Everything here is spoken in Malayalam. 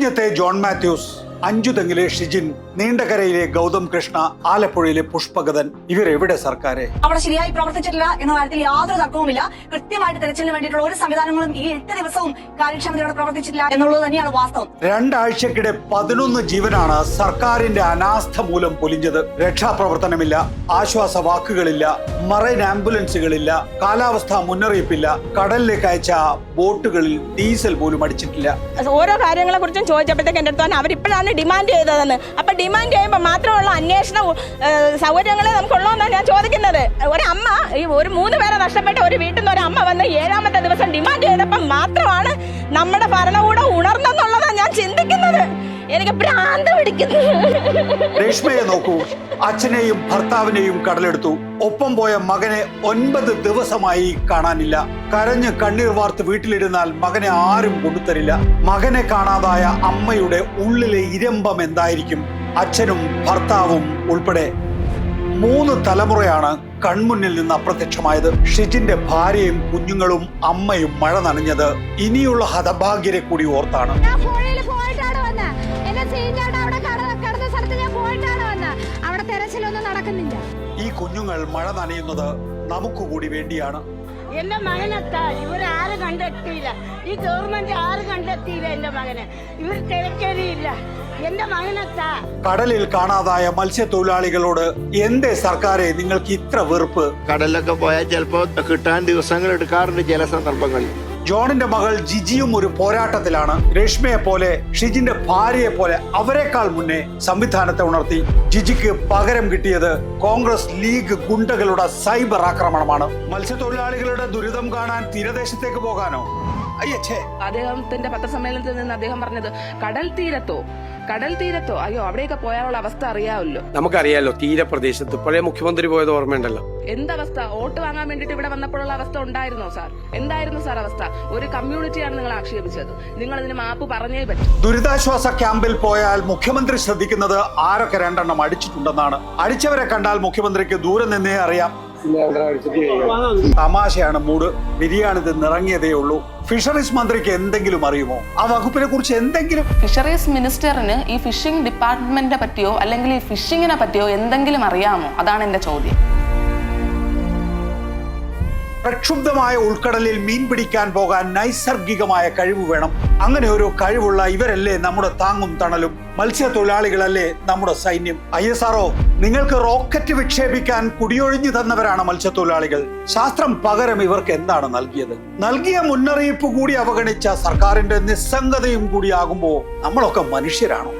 വിഴിഞ്ഞത്തെ ജോൺ മാത്യൂസ്, അഞ്ചുതെങ്ങിലെ ഷിജിൻ, നീണ്ടകരയിലെ ഗൗതം കൃഷ്ണ, ആലപ്പുഴയിലെ പുഷ്പഗതൻ, ഇവരെവിടെ സർക്കാരെ? അവിടെ ശരിയായി പ്രവർത്തിച്ചിട്ടില്ല എന്ന കാര്യത്തിൽ യാതൊരു തർക്കവുമില്ല. കൃത്യമായിട്ട് തെരച്ചിലിന് വേണ്ടിയിട്ടുള്ള ഒരു സംവിധാനങ്ങളും ഈ 8 ദിവസവും കാര്യക്ഷമതയോടെ പ്രവർത്തിച്ചിട്ടില്ല എന്നുള്ളത് തന്നെയാണ് വാസ്തവം. 2 ആഴ്ചക്കിടെ 11 ജീവനാണ് സർക്കാരിന്റെ അനാസ്ഥ മൂലം പൊലിഞ്ഞത്. രക്ഷാപ്രവർത്തനമില്ല, ആശ്വാസ വാക്കുകളില്ല, മറൈൻ ആംബുലൻസുകളില്ല, കാലാവസ്ഥാ മുന്നറിയിപ്പില്ല, കടലിലേക്ക് അയച്ച ബോട്ടുകളിൽ ഡീസൽ പോലും അടിച്ചിട്ടില്ല. ഓരോ കാര്യങ്ങളെ കുറിച്ചും ചോദിച്ചപ്പോഴത്തേക്ക് എന്റെ അടുത്ത് അവരിപ്പോഴാണ് ഡിമാൻഡ് ചെയ്തതെന്ന്. അപ്പൊ ഡിമാൻഡ് ചെയ്യുമ്പോൾ മാത്രമുള്ള അന്വേഷണ സൗകര്യങ്ങളെ നമുക്കുള്ളതെന്നാണ് ഞാൻ ചോദിക്കുന്നത്. ഒരമ്മ ഈ ഒരു 3 പേരെ നഷ്ടപ്പെട്ട ഒരു വീട്ടിൽ നിന്ന് ഒരു അമ്മ വന്ന് 7ാമത്തെ ദിവസം ഡിമാൻഡ് ചെയ്തപ്പോൾ മാത്രമാണ് നമ്മുടെ ഭരണകൂടം ഉണർന്നെന്നുള്ളതാണ് ഞാൻ ചിന്തിക്കുന്നത്. എനിക്ക് ഭ്രാന്ത് പിടിക്കുന്നു. രേഷ്മയെ നോക്കൂ, അച്ഛനെയും ഭർത്താവിനെയും കടലെടുത്തു. ഒപ്പം പോയ മകനെ 9 ദിവസമായി കാണാനില്ല. കരഞ്ഞ് കണ്ണീർ വാർത്ത് വീട്ടിലിരുന്നാൽ മകനെ ആരും കൊണ്ടുതരില്ല. മകനെ കാണാതായ അമ്മയുടെ ഉള്ളിലെ ഇരമ്പം എന്തായിരിക്കും? അച്ഛനും ഭർത്താവും ഉൾപ്പെടെ 3 തലമുറയാണ് കൺമുന്നിൽ നിന്ന് അപ്രത്യക്ഷമായത്. ഷിജിന്റെ ഭാര്യയും കുഞ്ഞുങ്ങളും അമ്മയും മഴ നനഞ്ഞത് ഇനിയുള്ള ഹതഭാഗ്യരെ കൂടി ഓർത്താണ്. ഈ കുഞ്ഞുങ്ങൾ മഴ നനയുന്നത് നമുക്ക് കൂടി വേണ്ടിയാണ്. എന്റെ മകനെത്താ ഇവരാരും കണ്ടെത്തിയില്ല. ഈ ഗവൺമെന്റ് ആരും കണ്ടെത്തിയില്ല. എന്റെ മകനെ ഇവർ തിരക്കേറിയില്ല. എന്റെ മകനെത്താ. കടലിൽ കാണാതായ മത്സ്യത്തൊഴിലാളികളോട് എന്തേ സർക്കാരെ നിങ്ങൾക്ക് ഇത്ര വെറുപ്പ്? കടലിലൊക്കെ പോയാൽ ചിലപ്പോ കിട്ടാൻ ദിവസങ്ങൾ എടുക്കാറുണ്ട് ചില സന്ദർഭങ്ങളിൽ. ജോണിന്റെ മകൾ ജിജിയും ഒരു പോരാട്ടത്തിലാണ്. രേഷ്മയെ പോലെ, ഷിജിന്റെ ഭാര്യയെ പോലെ അവരെക്കാൾ മുന്നേ സംവിധാനത്തെ ഉണർത്തി. ജിജിക്ക് പകരം കിട്ടിയത് കോൺഗ്രസ് ലീഗ് ഗുണ്ടകളുടെ സൈബർ ആക്രമണമാണ്. മത്സ്യത്തൊഴിലാളികളുടെ ദുരിതം കാണാൻ തീരദേശത്തേക്ക് പോകാനോ? അയ്യേ. അദ്ദേഹത്തിന്റെ പത്രസമ്മേളനത്തിൽ നിന്ന് അദ്ദേഹം പറഞ്ഞത് കടൽ തീരത്തോ അയ്യോ അവിടെയൊക്കെ പോയാലുള്ള അവസ്ഥ അറിയാമല്ലോ. നമുക്കറിയാലോ, തീരപ്രദേശത്ത് പഴയ മുഖ്യമന്ത്രി പോയത് ഓർമ്മയുണ്ടല്ലോ. എന്തവസ്ഥ? വോട്ട് വാങ്ങാൻ വേണ്ടിട്ട് ഇവിടെ വന്നപ്പോഴുള്ള അവസ്ഥ ഉണ്ടായിരുന്നോ സാർ? എന്തായിരുന്നു സാർ അവസ്ഥ? ഒരു കമ്മ്യൂണിറ്റിയാണ് നിങ്ങൾ ആക്ഷേപിച്ചത്. നിങ്ങൾ ഇതിന് മാപ്പ് പറഞ്ഞേ പറ്റും. ദുരിതാശ്വാസ ക്യാമ്പിൽ പോയാൽ മുഖ്യമന്ത്രി ശ്രദ്ധിക്കുന്നത് ആരൊക്കെ 2 എണ്ണം അടിച്ചിട്ടുണ്ടെന്നാണ്. അടിച്ചവരെ കണ്ടാൽ മുഖ്യമന്ത്രിക്ക് ദൂരെ നിന്നേ അറിയാം. തമാശയാണ് മൂഡ്. ബിരിയാണി നിറങ്ങിയതേ ഉള്ളൂ. ഫിഷറീസ് മന്ത്രിക്ക് എന്തെങ്കിലും അറിയുമോ? ആ വകുപ്പിനെ കുറിച്ച് എന്തെങ്കിലും? ഫിഷറീസ് മിനിസ്റ്ററിന് ഈ ഫിഷിംഗ് ഡിപ്പാർട്ട്മെന്റിനെ പറ്റിയോ അല്ലെങ്കിൽ ഈ ഫിഷിങ്ങിനെ പറ്റിയോ എന്തെങ്കിലും അറിയാമോ? അതാണ് എന്റെ ചോദ്യം. പ്രക്ഷുബ്ധമായ ഉൾക്കടലിൽ മീൻ പിടിക്കാൻ പോകാൻ നൈസർഗികമായ കഴിവ് വേണം. അങ്ങനെ ഒരു കഴിവുള്ള ഇവരല്ലേ നമ്മുടെ താങ്ങും തണലും? മത്സ്യത്തൊഴിലാളികളല്ലേ നമ്മുടെ സൈന്യം? ISRO, നിങ്ങൾക്ക് റോക്കറ്റ് വിക്ഷേപിക്കാൻ കുടിയൊഴിഞ്ഞു തന്നവരാണ് മത്സ്യത്തൊഴിലാളികൾ. ശാസ്ത്രം പകരം ഇവർക്ക് എന്താണ് നൽകിയത്? നൽകിയ മുന്നറിയിപ്പ് കൂടി അവഗണിച്ച സർക്കാരിന്റെ നിസ്സംഗതയും കൂടിയാകുമ്പോ നമ്മളൊക്കെ മനുഷ്യരാണോ?